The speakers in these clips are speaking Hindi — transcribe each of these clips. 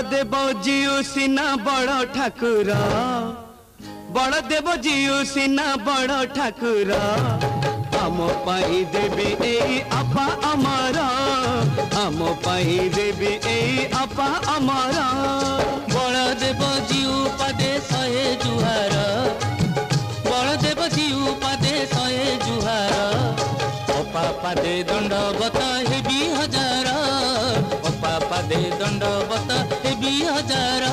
देव जीउ सिना बड़ ठाकुर बड़ देव जीउ सिना बड़ ठाकुर आम पाई देवी ए आपा अमर आम पाई देवी ए आपा अमर बलदेव जीउ पदे सहे जुहार बलदेव जीउ पदे सहे जुहार अपा पदे दंडवत हेबी हजार अपा पदे दंडवत हेबी हजार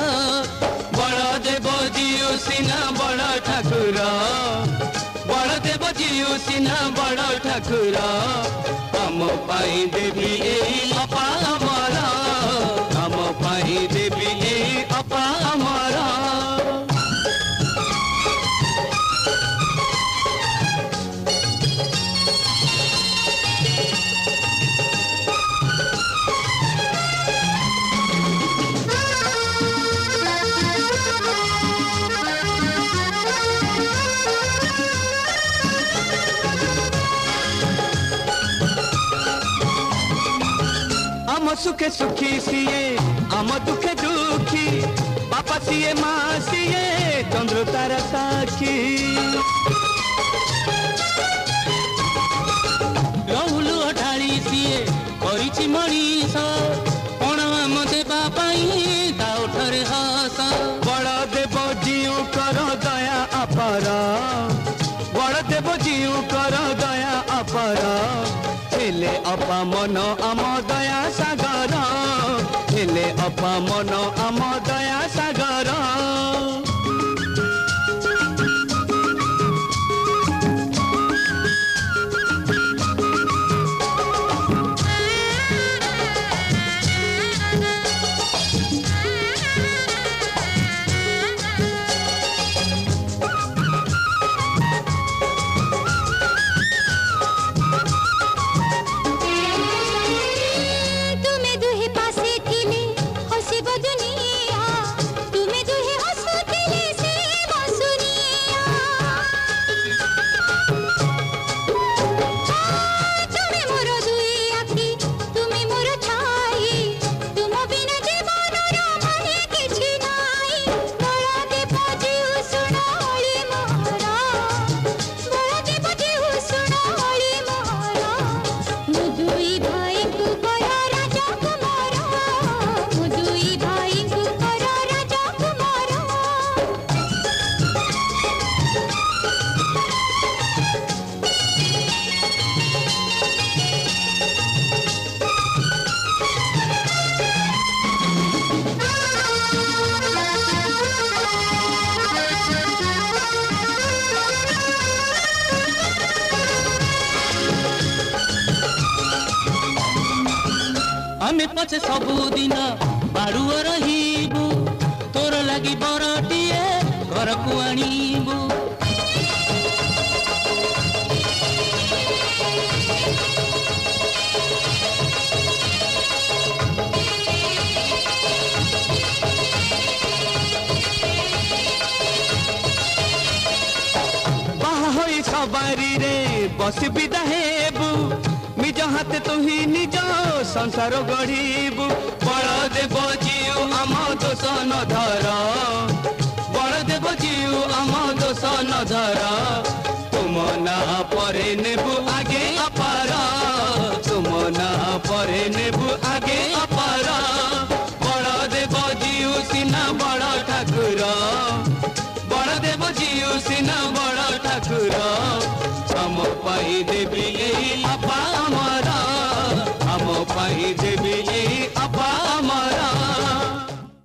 बलदेव जीउ सिना बड़ ठाकुर बलदेव जीउ सिना बड़ ठाकुर आम पाई देवी ए आपा अमर आम पाई देवी ए आपा अमर आम सुखे सुखी सीए आम दुखे दुखी बापा सीए माँ सीए चंद्र तारा साखी रहुलु अठाड़ी सीए करिछि मनीष कोण आम देवा पाई ता उठरे हस बलदेव जीउ कर दया अपार बलदेव जीउ कर दया अपार हेले अपा मन आम दया सागर हेले अपा मन आम दया सागर आमे पछे सबुदिन बाड़ुओ रहिबु तोर लागी बरटिए घर को आणीबु बाहा होई सवारी रे बस विदा हेबु निज हाथ तु ही निज संसार गढ़ीबु बलदेव जीउ आम दोष न धर बलदेव जीउ आम दोष न धर तुम ना परे नेबु आगे अपार तुम ना परे नेबु आगे अपार बलदेव जीउ सिना बड़ ठाकुर बलदेव जीउ सिना बड़ ठाकुर आम पाई देवी